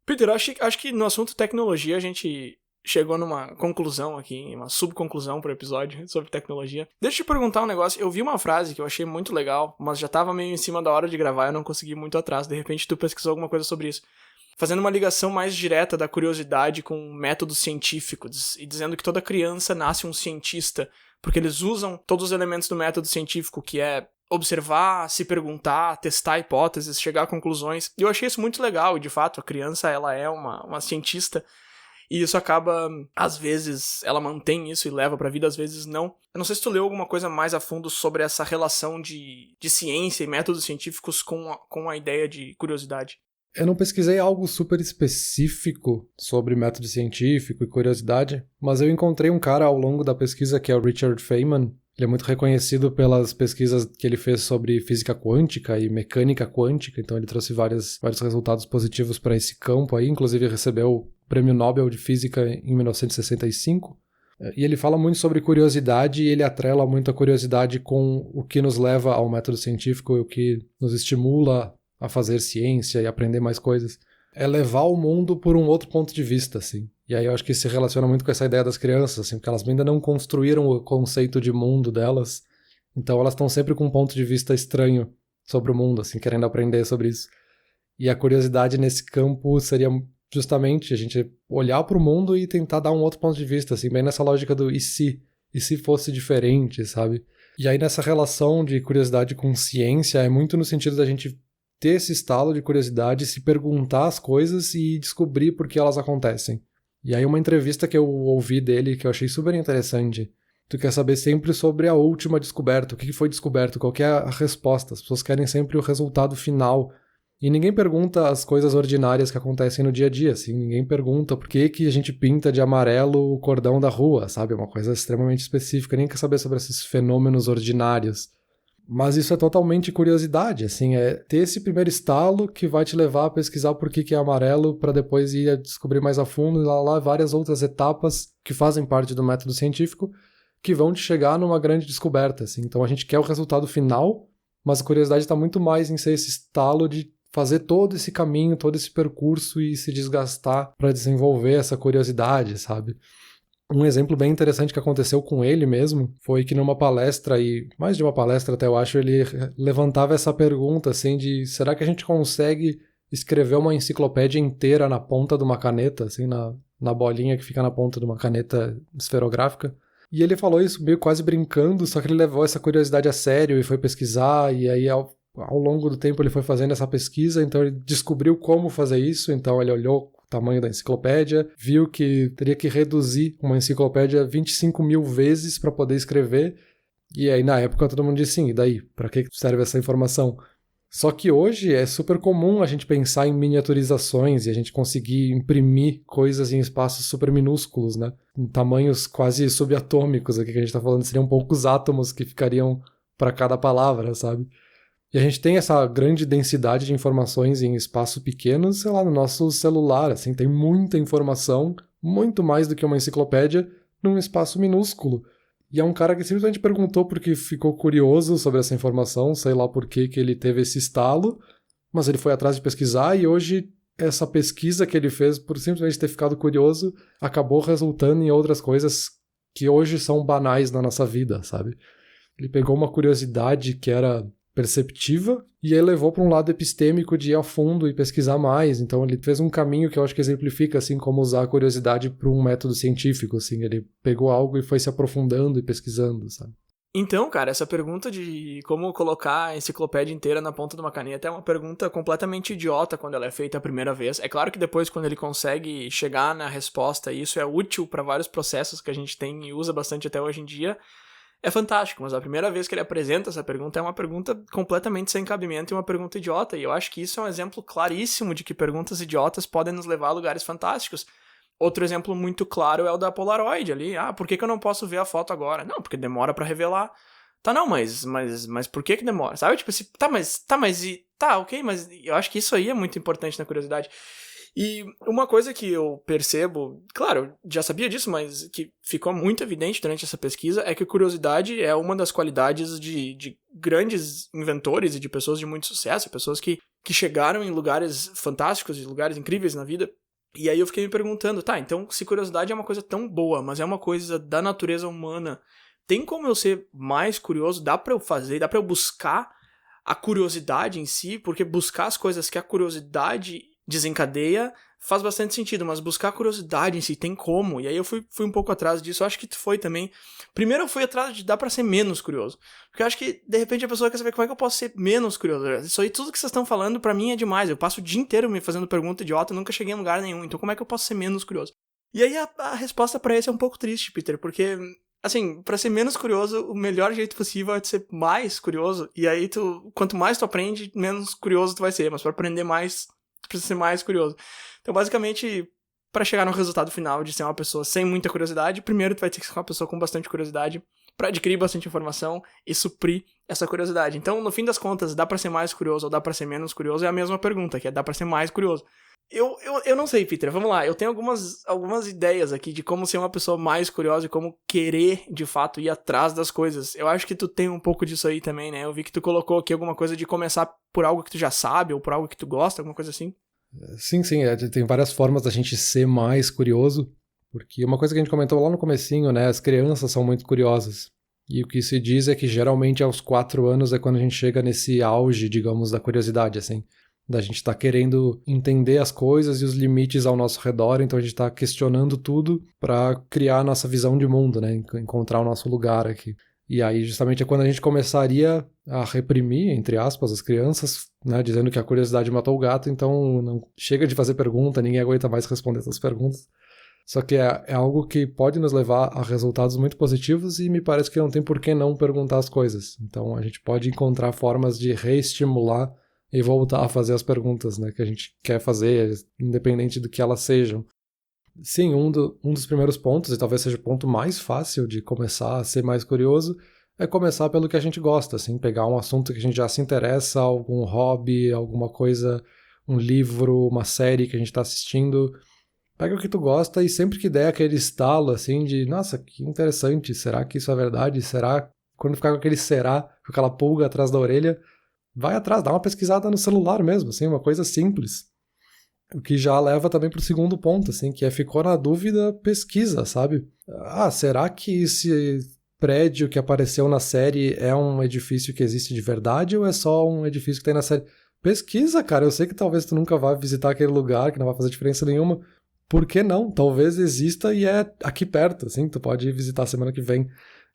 Speaker 2: Peter, acho que no assunto tecnologia a gente chegou numa conclusão aqui, uma subconclusão pro episódio sobre tecnologia. Deixa eu te perguntar um negócio, eu vi uma frase que eu achei muito legal, mas já tava meio em cima da hora de gravar, eu não consegui ir muito atrás, de repente tu pesquisou alguma coisa sobre isso. Fazendo uma ligação mais direta da curiosidade com métodos científicos e dizendo que toda criança nasce um cientista, porque eles usam todos os elementos do método científico, que é observar, se perguntar, testar hipóteses, chegar a conclusões. E eu achei isso muito legal, e de fato a criança ela é uma cientista, e isso acaba, às vezes, ela mantém isso e leva pra vida, às vezes não. Eu não sei se tu leu alguma coisa mais a fundo sobre essa relação de ciência e métodos científicos com a ideia de curiosidade.
Speaker 1: Eu não pesquisei algo super específico sobre método científico e curiosidade, mas eu encontrei um cara ao longo da pesquisa que é o Richard Feynman. Ele é muito reconhecido pelas pesquisas que ele fez sobre física quântica e mecânica quântica, então ele trouxe vários resultados positivos para esse campo aí, inclusive recebeu o Prêmio Nobel de Física em 1965. E ele fala muito sobre curiosidade e ele atrela muito a curiosidade com o que nos leva ao método científico e o que nos estimula a fazer ciência e aprender mais coisas. É levar o mundo por um outro ponto de vista, assim. E aí eu acho que se relaciona muito com essa ideia das crianças, assim, porque elas ainda não construíram o conceito de mundo delas, então elas estão sempre com um ponto de vista estranho sobre o mundo, assim, querendo aprender sobre isso. E a curiosidade nesse campo seria justamente a gente olhar para o mundo e tentar dar um outro ponto de vista, assim, bem nessa lógica do e se fosse diferente, sabe? E aí nessa relação de curiosidade com ciência é muito no sentido da gente ter esse estalo de curiosidade, se perguntar as coisas e descobrir por que elas acontecem. E aí uma entrevista que eu ouvi dele, que eu achei super interessante, tu quer saber sempre sobre a última descoberta, o que foi descoberto, qual que é a resposta, as pessoas querem sempre o resultado final. E ninguém pergunta as coisas ordinárias que acontecem no dia a dia, assim, ninguém pergunta por que a gente pinta de amarelo o cordão da rua, sabe? É uma coisa extremamente específica, ninguém quer saber sobre esses fenômenos ordinários. Mas isso é totalmente curiosidade, assim, é ter esse primeiro estalo que vai te levar a pesquisar por que é amarelo para depois ir a descobrir mais a fundo e lá várias outras etapas que fazem parte do método científico que vão te chegar numa grande descoberta, assim. Então a gente quer o resultado final, mas a curiosidade está muito mais em ser esse estalo de fazer todo esse caminho, todo esse percurso e se desgastar para desenvolver essa curiosidade, sabe? Um exemplo bem interessante que aconteceu com ele mesmo foi que numa palestra, e mais de uma palestra até eu acho, ele levantava essa pergunta assim de será que a gente consegue escrever uma enciclopédia inteira na ponta de uma caneta, assim, na bolinha que fica na ponta de uma caneta esferográfica? E ele falou isso meio quase brincando, só que ele levou essa curiosidade a sério e foi pesquisar, e aí ao longo do tempo ele foi fazendo essa pesquisa, então ele descobriu como fazer isso, então ele olhou tamanho da enciclopédia, viu que teria que reduzir uma enciclopédia 25 mil vezes para poder escrever, e aí na época todo mundo disse sim, e daí? Para que serve essa informação? Só que hoje é super comum a gente pensar em miniaturizações e a gente conseguir imprimir coisas em espaços super minúsculos, né? Em tamanhos quase subatômicos, aqui que a gente está falando, seriam poucos átomos que ficariam para cada palavra, sabe? E a gente tem essa grande densidade de informações em espaço pequeno, sei lá, no nosso celular, assim, tem muita informação, muito mais do que uma enciclopédia, num espaço minúsculo. E é um cara que simplesmente perguntou porque ficou curioso sobre essa informação, sei lá por que ele teve esse estalo, mas ele foi atrás de pesquisar e hoje essa pesquisa que ele fez, por simplesmente ter ficado curioso, acabou resultando em outras coisas que hoje são banais na nossa vida, sabe? Ele pegou uma curiosidade que era perceptiva e ele levou para um lado epistêmico de ir a fundo e pesquisar mais. Então ele fez um caminho que eu acho que exemplifica assim como usar a curiosidade para um método científico, assim, ele pegou algo e foi se aprofundando e pesquisando, sabe?
Speaker 2: Então, cara, essa pergunta de como colocar a enciclopédia inteira na ponta de uma caneta é uma pergunta completamente idiota quando ela é feita a primeira vez. É claro que depois, quando ele consegue chegar na resposta, e isso é útil para vários processos que a gente tem e usa bastante até hoje em dia, é fantástico. Mas a primeira vez que ele apresenta essa pergunta é uma pergunta completamente sem cabimento e uma pergunta idiota. E eu acho que isso é um exemplo claríssimo de que perguntas idiotas podem nos levar a lugares fantásticos. Outro exemplo muito claro é o da Polaroid ali. Ah, por que eu não posso ver a foto agora? Não, porque demora pra revelar. Tá, não, mas por que demora? Sabe? Tipo assim, ok, mas eu acho que isso aí é muito importante na curiosidade. E uma coisa que eu percebo, claro, eu já sabia disso, mas que ficou muito evidente durante essa pesquisa, é que a curiosidade é uma das qualidades de grandes inventores e de pessoas de muito sucesso, pessoas que chegaram em lugares fantásticos e lugares incríveis na vida. E aí eu fiquei me perguntando, tá, então se curiosidade é uma coisa tão boa, mas é uma coisa da natureza humana, tem como eu ser mais curioso? Dá pra eu fazer? Dá pra eu buscar a curiosidade em si? Porque buscar as coisas que a curiosidade desencadeia faz bastante sentido, mas buscar a curiosidade em si tem como? E aí eu fui um pouco atrás disso, eu acho que tu foi também. Primeiro eu fui atrás de dar pra ser menos curioso, porque eu acho que de repente a pessoa quer saber como é que eu posso ser menos curioso. Isso aí, tudo que vocês estão falando pra mim é demais, eu passo o dia inteiro me fazendo pergunta idiota e nunca cheguei em lugar nenhum, então como é que eu posso ser menos curioso? E aí a resposta pra isso é um pouco triste, Peter, porque assim, pra ser menos curioso, o melhor jeito possível é de ser mais curioso, e aí quanto mais tu aprende, menos curioso tu vai ser, mas pra aprender mais, tu precisa ser mais curioso. Então, basicamente, pra chegar no resultado final de ser uma pessoa sem muita curiosidade, primeiro tu vai ter que ser uma pessoa com bastante curiosidade pra adquirir bastante informação e suprir essa curiosidade. Então, no fim das contas, dá pra ser mais curioso ou dá pra ser menos curioso? É a mesma pergunta, que é dá pra ser mais curioso. Eu não sei, Peter, vamos lá, eu tenho algumas ideias aqui de como ser uma pessoa mais curiosa e como querer, de fato, ir atrás das coisas. Eu acho que tu tem um pouco disso aí também, né? Eu vi que tu colocou aqui alguma coisa de começar por algo que tu já sabe ou por algo que tu gosta, alguma coisa assim.
Speaker 1: Sim, tem várias formas da gente ser mais curioso, porque uma coisa que a gente comentou lá no comecinho, né, as crianças são muito curiosas, e o que se diz é que geralmente aos 4 anos é quando a gente chega nesse auge, digamos, da curiosidade, assim, da gente tá querendo entender as coisas e os limites ao nosso redor, então a gente tá questionando tudo para criar a nossa visão de mundo, né, encontrar o nosso lugar aqui. E aí, justamente, é quando a gente começaria a reprimir, entre aspas, as crianças, né, dizendo que a curiosidade matou o gato, então não chega de fazer pergunta, ninguém aguenta mais responder essas perguntas. Só que é algo que pode nos levar a resultados muito positivos e me parece que não tem por que não perguntar as coisas. Então, a gente pode encontrar formas de reestimular e voltar a fazer as perguntas, né, que a gente quer fazer, independente do que elas sejam. Sim, um dos primeiros pontos, e talvez seja o ponto mais fácil de começar a ser mais curioso, é começar pelo que a gente gosta, assim, pegar um assunto que a gente já se interessa, algum hobby, alguma coisa, um livro, uma série que a gente está assistindo. Pega o que tu gosta e sempre que der aquele estalo, assim, de nossa, que interessante, será que isso é verdade? Será? Quando ficar com aquele será, com aquela pulga atrás da orelha, vai atrás, dá uma pesquisada no celular mesmo, assim, uma coisa simples. O que já leva também pro segundo ponto, assim, que é ficou na dúvida, pesquisa, sabe? Ah, será que esse prédio que apareceu na série é um edifício que existe de verdade ou é só um edifício que tem na série? Pesquisa, cara, eu sei que talvez tu nunca vá visitar aquele lugar, que não vai fazer diferença nenhuma. Por que não? Talvez exista e é aqui perto, assim, tu pode ir visitar semana que vem.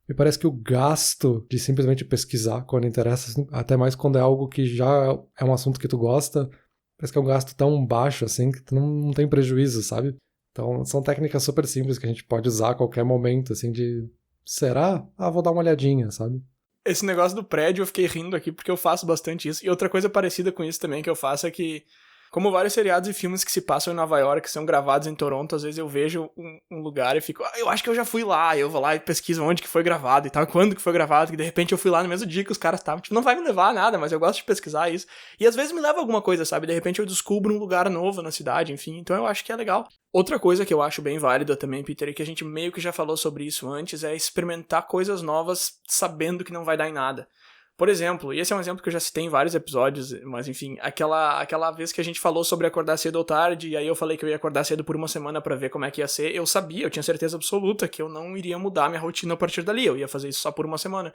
Speaker 1: Me parece que o gasto de simplesmente pesquisar quando interessa, assim, até mais quando é algo que já é um assunto que tu gosta, parece que é um gasto tão baixo, assim, que tu não tem prejuízo, sabe? Então, são técnicas super simples que a gente pode usar a qualquer momento, assim, de... Será? Ah, vou dar uma olhadinha, sabe?
Speaker 2: Esse negócio do prédio eu fiquei rindo aqui porque eu faço bastante isso. E outra coisa parecida com isso também que eu faço é que, como vários seriados e filmes que se passam em Nova York, que são gravados em Toronto, às vezes eu vejo um lugar e fico, eu acho que eu já fui lá, eu vou lá e pesquiso onde que foi gravado e tal, quando que foi gravado, que de repente eu fui lá no mesmo dia que os caras estavam, tipo, não vai me levar a nada, mas eu gosto de pesquisar isso. E às vezes me leva a alguma coisa, sabe? De repente eu descubro um lugar novo na cidade, enfim, então eu acho que é legal. Outra coisa que eu acho bem válida também, Peter, e que a gente meio que já falou sobre isso antes, é experimentar coisas novas sabendo que não vai dar em nada. Por exemplo, e esse é um exemplo que eu já citei em vários episódios, mas enfim, aquela vez que a gente falou sobre acordar cedo ou tarde, e aí eu falei que eu ia acordar cedo por uma semana pra ver como é que ia ser, eu sabia, eu tinha certeza absoluta que eu não iria mudar minha rotina a partir dali, eu ia fazer isso só por uma semana.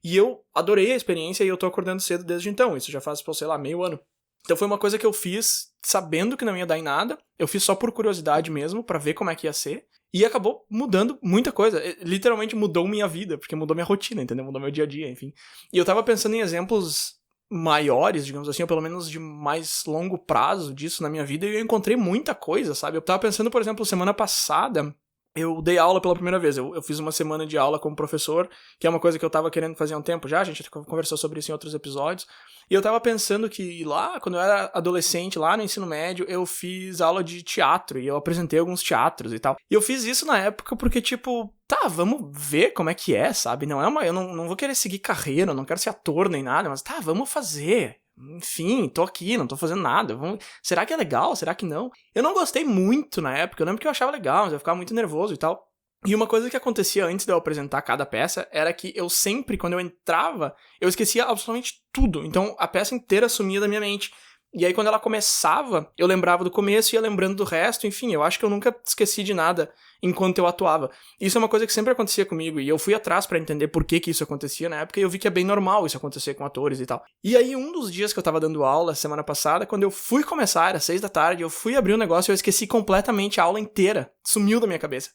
Speaker 2: E eu adorei a experiência e eu tô acordando cedo desde então, isso já faz, sei lá, meio ano. Então foi uma coisa que eu fiz sabendo que não ia dar em nada, eu fiz só por curiosidade mesmo, pra ver como é que ia ser, E acabou mudando muita coisa. Literalmente mudou minha vida, porque mudou minha rotina, entendeu? Mudou meu dia a dia, enfim. E eu tava pensando em exemplos maiores, digamos assim, ou pelo menos de mais longo prazo disso na minha vida, e eu encontrei muita coisa, sabe? Eu tava pensando, por exemplo, semana passada, eu dei aula pela primeira vez. Eu fiz uma semana de aula como professor, que é uma coisa que eu tava querendo fazer há um tempo já, a gente conversou sobre isso em outros episódios. E eu tava pensando que lá, quando eu era adolescente, lá no ensino médio, eu fiz aula de teatro, e eu apresentei alguns teatros e tal. E eu fiz isso na época porque, tipo, tá, vamos ver como é que é, sabe? Não é uma, eu não vou querer seguir carreira, eu não quero ser ator nem nada, mas tá, vamos fazer. Enfim, tô aqui, não tô fazendo nada. Será que é legal? Será que não? Eu não gostei muito na época, eu lembro que eu achava legal, mas eu ficava muito nervoso e tal. E uma coisa que acontecia antes de eu apresentar cada peça era que eu sempre, quando eu entrava, eu esquecia absolutamente tudo. Então a peça inteira sumia da minha mente. E aí quando ela começava, eu lembrava do começo e ia lembrando do resto. Enfim, eu acho que eu nunca esqueci de nada enquanto eu atuava. Isso é uma coisa que sempre acontecia comigo. E eu fui atrás pra entender por que isso acontecia na época. E eu vi que é bem normal isso acontecer com atores e tal. E aí um dos dias que eu tava dando aula, semana passada, quando eu fui começar, era 6 da tarde, eu fui abrir o negócio e eu esqueci completamente a aula inteira. Sumiu da minha cabeça.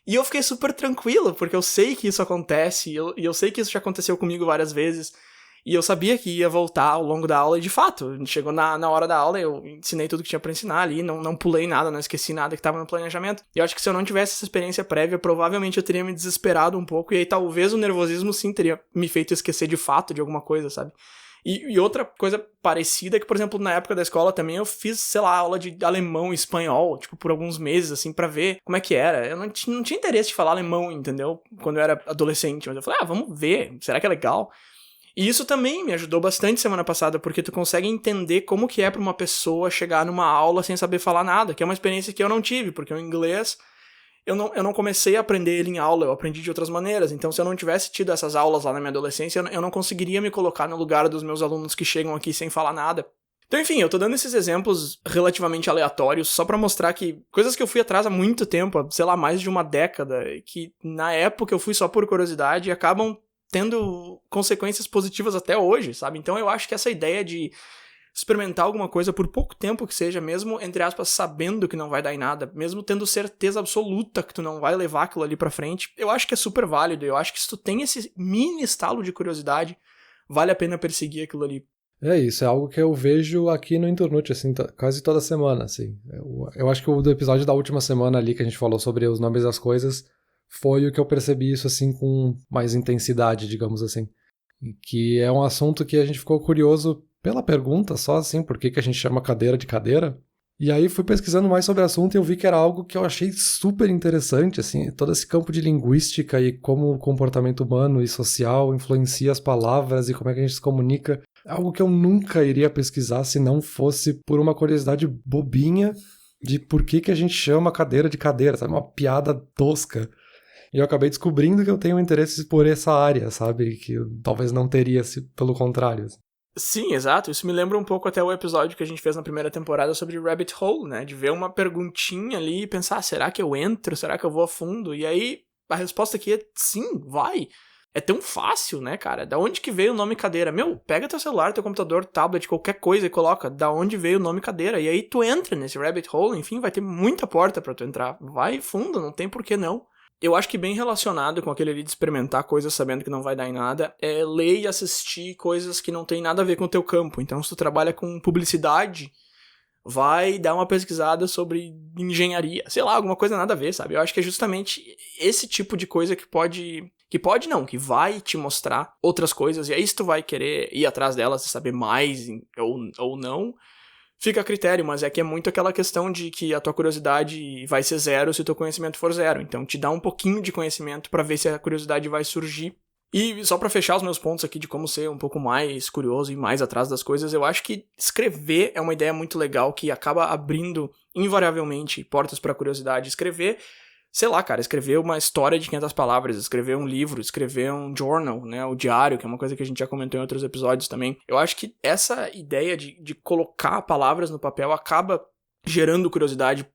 Speaker 2: E eu fiquei super tranquilo, porque eu sei que isso acontece, e eu sei que isso já aconteceu comigo várias vezes, e eu sabia que ia voltar ao longo da aula, e de fato, chegou na hora da aula, eu ensinei tudo que tinha pra ensinar ali, não pulei nada, não esqueci nada que tava no planejamento. E eu acho que se eu não tivesse essa experiência prévia, provavelmente eu teria me desesperado um pouco, e aí talvez o nervosismo sim teria me feito esquecer de fato de alguma coisa, sabe? E outra coisa parecida é que, por exemplo, na época da escola também eu fiz, sei lá, aula de alemão e espanhol, tipo, por alguns meses, assim, pra ver como é que era. Eu não tinha interesse de falar alemão, entendeu? Quando eu era adolescente, mas eu falei, vamos ver, será que é legal? E isso também me ajudou bastante semana passada, porque tu consegue entender como que é pra uma pessoa chegar numa aula sem saber falar nada, que é uma experiência que eu não tive, porque o inglês... Eu não comecei a aprender ele em aula, eu aprendi de outras maneiras. Então, se eu não tivesse tido essas aulas lá na minha adolescência, eu não conseguiria me colocar no lugar dos meus alunos que chegam aqui sem falar nada. Então, enfim, eu tô dando esses exemplos relativamente aleatórios só pra mostrar que coisas que eu fui atrás há muito tempo, sei lá, mais de uma década, que na época eu fui só por curiosidade e acabam tendo consequências positivas até hoje, sabe? Então, eu acho que essa ideia de experimentar alguma coisa por pouco tempo que seja, mesmo, entre aspas, sabendo que não vai dar em nada, mesmo tendo certeza absoluta que tu não vai levar aquilo ali pra frente, eu acho que é super válido. Eu acho que se tu tem esse mini estalo de curiosidade, vale a pena perseguir aquilo ali.
Speaker 1: É isso, é algo que eu vejo aqui no Internute, assim, quase toda semana, assim. Eu acho que o do episódio da última semana ali, que a gente falou sobre os nomes das coisas, foi o que eu percebi isso, assim, com mais intensidade, digamos assim. Que é um assunto que a gente ficou curioso pela pergunta só, assim, por que a gente chama cadeira de cadeira. E aí fui pesquisando mais sobre o assunto e eu vi que era algo que eu achei super interessante, assim, todo esse campo de linguística e como o comportamento humano e social influencia as palavras e como é que a gente se comunica. Algo que eu nunca iria pesquisar se não fosse por uma curiosidade bobinha de por que a gente chama cadeira de cadeira, sabe? Uma piada tosca. E eu acabei descobrindo que eu tenho interesse por essa área, sabe? Que eu talvez não teria se pelo contrário.
Speaker 2: Sim, exato. Isso me lembra um pouco até o episódio que a gente fez na primeira temporada sobre Rabbit Hole, né? De ver uma perguntinha ali e pensar, será que eu entro? Será que eu vou a fundo? E aí, a resposta aqui é sim, vai. É tão fácil, né, cara? Da onde que veio o nome cadeira? Meu, pega teu celular, teu computador, tablet, qualquer coisa e coloca da onde veio o nome cadeira. E aí tu entra nesse Rabbit Hole, enfim, vai ter muita porta pra tu entrar. Vai fundo, não tem por que não. Eu acho que bem relacionado com aquele ali de experimentar coisas sabendo que não vai dar em nada, é ler e assistir coisas que não tem nada a ver com o teu campo. Então, se tu trabalha com publicidade, vai dar uma pesquisada sobre engenharia. Sei lá, alguma coisa nada a ver, sabe? Eu acho que é justamente esse tipo de coisa que que vai te mostrar outras coisas. E aí, se tu vai querer ir atrás delas e saber mais ou não, fica a critério, mas é que é muito aquela questão de que a tua curiosidade vai ser zero se o teu conhecimento for zero. Então te dá um pouquinho de conhecimento pra ver se a curiosidade vai surgir. E só pra fechar os meus pontos aqui de como ser um pouco mais curioso e mais atrás das coisas, eu acho que escrever é uma ideia muito legal que acaba abrindo invariavelmente portas pra curiosidade. Escrever, sei lá, cara, escrever uma história de 500 palavras, escrever um livro, escrever um journal, né, o diário, que é uma coisa que a gente já comentou em outros episódios também. Eu acho que essa ideia de colocar palavras no papel acaba gerando curiosidade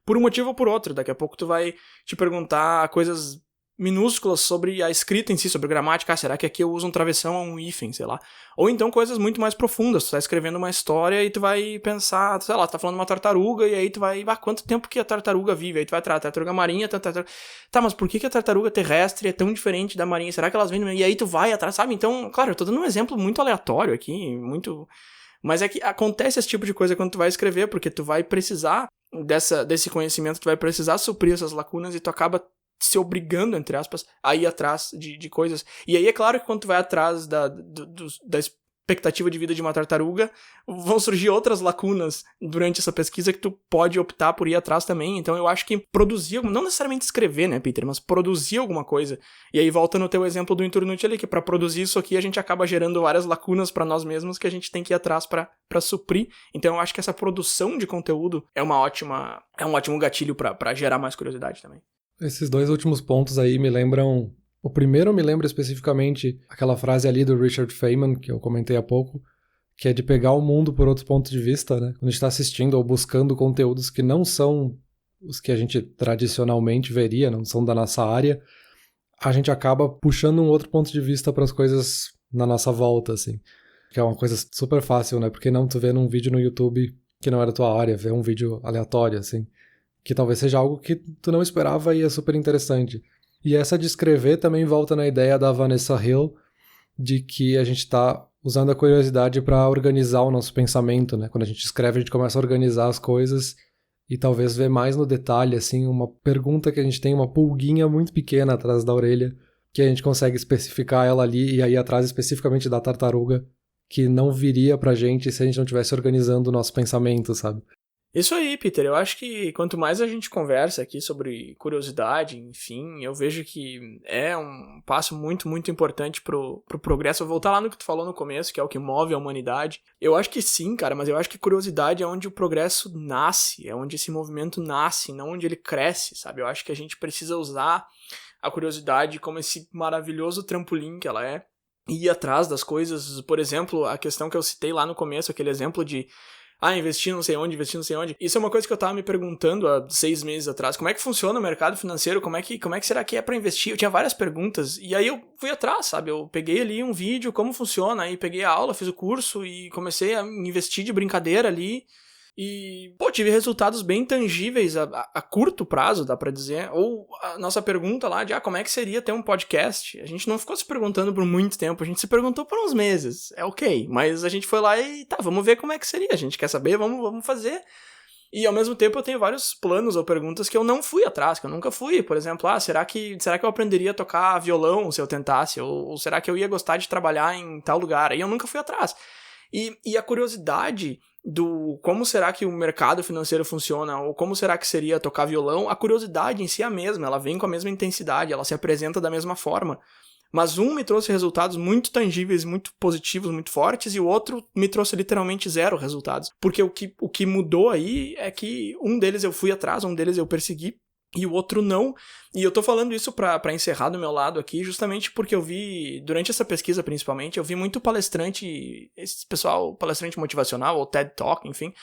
Speaker 2: por um motivo ou por outro. Daqui a pouco tu vai te perguntar coisas minúsculas sobre a escrita em si, sobre gramática. Será que aqui eu uso um travessão ou um hífen, sei lá. Ou então coisas muito mais profundas. Tu tá escrevendo uma história e tu vai pensar, sei lá, tu tá falando de uma tartaruga e aí tu vai, quanto tempo que a tartaruga vive? Aí tu vai atrás, tartaruga marinha, tá, mas por que a tartaruga terrestre é tão diferente da marinha? Será que elas vêm? E aí tu vai atrás, sabe? Então, claro, eu tô dando um exemplo muito aleatório aqui, muito... Mas é que acontece esse tipo de coisa quando tu vai escrever, porque tu vai precisar desse conhecimento, tu vai precisar suprir essas lacunas e tu acaba se obrigando, entre aspas, a ir atrás de coisas. E aí é claro que quando tu vai atrás da expectativa de vida de uma tartaruga, vão surgir outras lacunas durante essa pesquisa que tu pode optar por ir atrás também. Então eu acho que produzir, não necessariamente escrever, né, Peter, mas produzir alguma coisa. E aí volta no teu exemplo do Inturnute ali, que pra produzir isso aqui a gente acaba gerando várias lacunas pra nós mesmos que a gente tem que ir atrás pra suprir. Então eu acho que essa produção de conteúdo é um ótimo gatilho pra gerar mais curiosidade também.
Speaker 1: Esses dois últimos pontos aí me lembram... O primeiro me lembra especificamente aquela frase ali do Richard Feynman, que eu comentei há pouco, que é de pegar o mundo por outros pontos de vista, né? Quando a gente está assistindo ou buscando conteúdos que não são os que a gente tradicionalmente veria, não são da nossa área, a gente acaba puxando um outro ponto de vista para as coisas na nossa volta, assim. Que é uma coisa super fácil, né? Porque não tu vê num vídeo no YouTube que não é da tua área, vê um vídeo aleatório, assim. Que talvez seja algo que tu não esperava e é super interessante. E essa de escrever também volta na ideia da Vanessa Hill, de que a gente está usando a curiosidade para organizar o nosso pensamento, né? Quando a gente escreve, a gente começa a organizar as coisas e talvez ver mais no detalhe, assim, uma pergunta que a gente tem, uma pulguinha muito pequena atrás da orelha, que a gente consegue especificar ela ali e aí atrás especificamente da tartaruga, que não viria pra gente se a gente não estivesse organizando o nosso pensamento, sabe?
Speaker 2: Isso aí, Peter, eu acho que quanto mais a gente conversa aqui sobre curiosidade, enfim, eu vejo que é um passo muito, muito importante pro progresso. Eu vou voltar lá no que tu falou no começo, que é o que move a humanidade. Eu acho que sim, cara, mas eu acho que curiosidade é onde o progresso nasce, é onde esse movimento nasce, não onde ele cresce, sabe? Eu acho que a gente precisa usar a curiosidade como esse maravilhoso trampolim que ela é, e ir atrás das coisas. Por exemplo, a questão que eu citei lá no começo, aquele exemplo de investir não sei onde, investir não sei onde. Isso é uma coisa que eu tava me perguntando há 6 meses atrás. Como é que funciona o mercado financeiro? Como é que será que é pra investir? Eu tinha várias perguntas. E aí eu fui atrás, sabe? Eu peguei ali um vídeo, como funciona. Aí peguei a aula, fiz o curso e comecei a investir de brincadeira ali. E, tive resultados bem tangíveis a curto prazo, dá pra dizer. Ou a nossa pergunta lá de, como é que seria ter um podcast? A gente não ficou se perguntando por muito tempo, a gente se perguntou por uns meses. É ok, mas a gente foi lá e, vamos ver como é que seria. A gente quer saber, vamos fazer. E, ao mesmo tempo, eu tenho vários planos ou perguntas que eu não fui atrás, que eu nunca fui. Por exemplo, será que eu aprenderia a tocar violão se eu tentasse? Ou será que eu ia gostar de trabalhar em tal lugar? E eu nunca fui atrás. E a curiosidade do como será que o mercado financeiro funciona, ou como será que seria tocar violão, a curiosidade em si é a mesma, ela vem com a mesma intensidade, ela se apresenta da mesma forma. Mas um me trouxe resultados muito tangíveis, muito positivos, muito fortes, e o outro me trouxe literalmente 0 resultados. Porque o que mudou aí é que um deles eu fui atrás, um deles eu persegui, e o outro não. E eu tô falando isso pra encerrar do meu lado aqui, justamente porque eu vi, durante essa pesquisa principalmente, eu vi muito palestrante, esse pessoal, palestrante motivacional, ou TED Talk, enfim,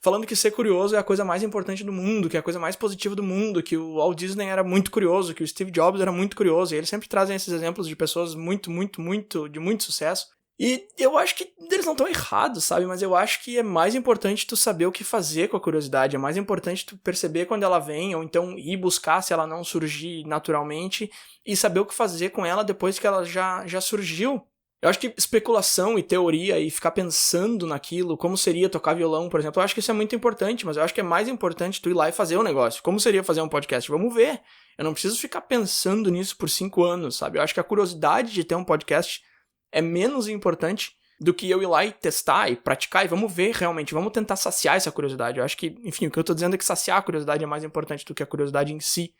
Speaker 2: falando que ser curioso é a coisa mais importante do mundo, que é a coisa mais positiva do mundo, que o Walt Disney era muito curioso, que o Steve Jobs era muito curioso, e eles sempre trazem esses exemplos de pessoas muito, muito, muito, de muito sucesso. E eu acho que eles não estão errados, sabe? Mas eu acho que é mais importante tu saber o que fazer com a curiosidade, é mais importante tu perceber quando ela vem, ou então ir buscar se ela não surgir naturalmente, e saber o que fazer com ela depois que ela já surgiu. Eu acho que especulação e teoria e ficar pensando naquilo, como seria tocar violão, por exemplo, eu acho que isso é muito importante, mas eu acho que é mais importante tu ir lá e fazer o negócio. Como seria fazer um podcast? Vamos ver. Eu não preciso ficar pensando nisso por 5 anos, sabe? Eu acho que a curiosidade de ter um podcast é menos importante do que eu ir lá e testar e praticar e vamos ver realmente, vamos tentar saciar essa curiosidade. Eu acho que, enfim, o que eu tô dizendo é que saciar a curiosidade é mais importante do que a curiosidade em si.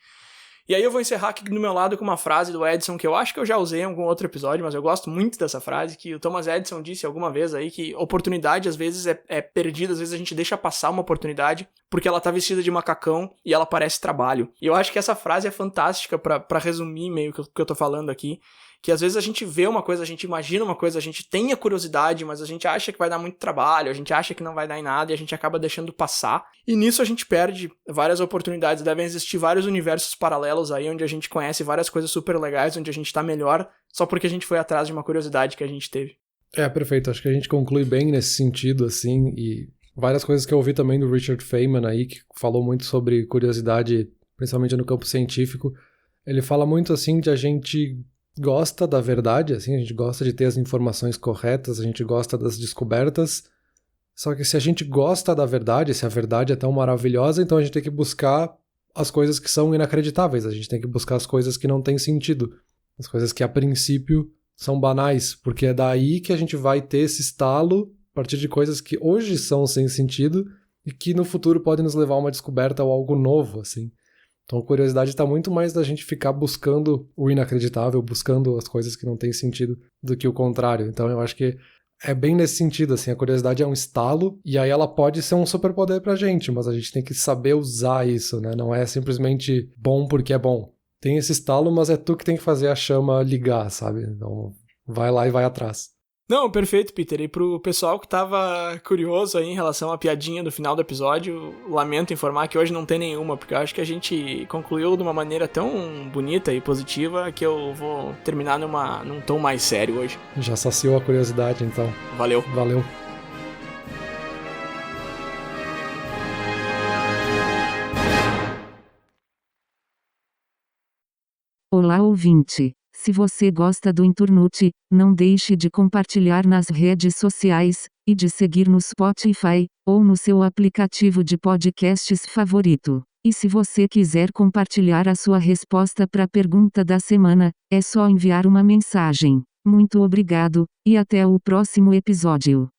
Speaker 2: E aí eu vou encerrar aqui do meu lado com uma frase do Edison que eu acho que eu já usei em algum outro episódio, mas eu gosto muito dessa frase, que o Thomas Edison disse alguma vez aí, que oportunidade às vezes é perdida, às vezes a gente deixa passar uma oportunidade porque ela tá vestida de macacão e ela parece trabalho. E eu acho que essa frase é fantástica pra resumir meio que eu tô falando aqui, Que às vezes a gente vê uma coisa, a gente imagina uma coisa, a gente tem a curiosidade, mas a gente acha que vai dar muito trabalho, a gente acha que não vai dar em nada e a gente acaba deixando passar. E nisso a gente perde várias oportunidades. Devem existir vários universos paralelos aí, onde a gente conhece várias coisas super legais, onde a gente tá melhor, só porque a gente foi atrás de uma curiosidade que a gente teve.
Speaker 1: Perfeito. Acho que a gente conclui bem nesse sentido, assim, e várias coisas que eu ouvi também do Richard Feynman aí, que falou muito sobre curiosidade, principalmente no campo científico. Ele fala muito, assim, de a gente gosta da verdade, assim, a gente gosta de ter as informações corretas, a gente gosta das descobertas, só que se a gente gosta da verdade, se a verdade é tão maravilhosa, então a gente tem que buscar as coisas que são inacreditáveis, a gente tem que buscar as coisas que não têm sentido, as coisas que a princípio são banais, porque é daí que a gente vai ter esse estalo a partir de coisas que hoje são sem sentido e que no futuro podem nos levar a uma descoberta ou algo novo, assim. Então a curiosidade está muito mais da gente ficar buscando o inacreditável, buscando as coisas que não têm sentido, do que o contrário. Então eu acho que é bem nesse sentido, assim, a curiosidade é um estalo e aí ela pode ser um superpoder pra gente, mas a gente tem que saber usar isso, né? Não é simplesmente bom porque é bom. Tem esse estalo, mas é tu que tem que fazer a chama ligar, sabe? Então vai lá e vai atrás.
Speaker 2: Não, perfeito, Peter. E pro pessoal que tava curioso aí em relação à piadinha do final do episódio, lamento informar que hoje não tem nenhuma, porque eu acho que a gente concluiu de uma maneira tão bonita e positiva que eu vou terminar num tom mais sério hoje.
Speaker 1: Já saciou a curiosidade, então.
Speaker 2: Valeu.
Speaker 1: Valeu.
Speaker 3: Olá, ouvinte. Se você gosta do Inturnute, não deixe de compartilhar nas redes sociais, e de seguir no Spotify, ou no seu aplicativo de podcasts favorito. E se você quiser compartilhar a sua resposta para a pergunta da semana, é só enviar uma mensagem. Muito obrigado, e até o próximo episódio.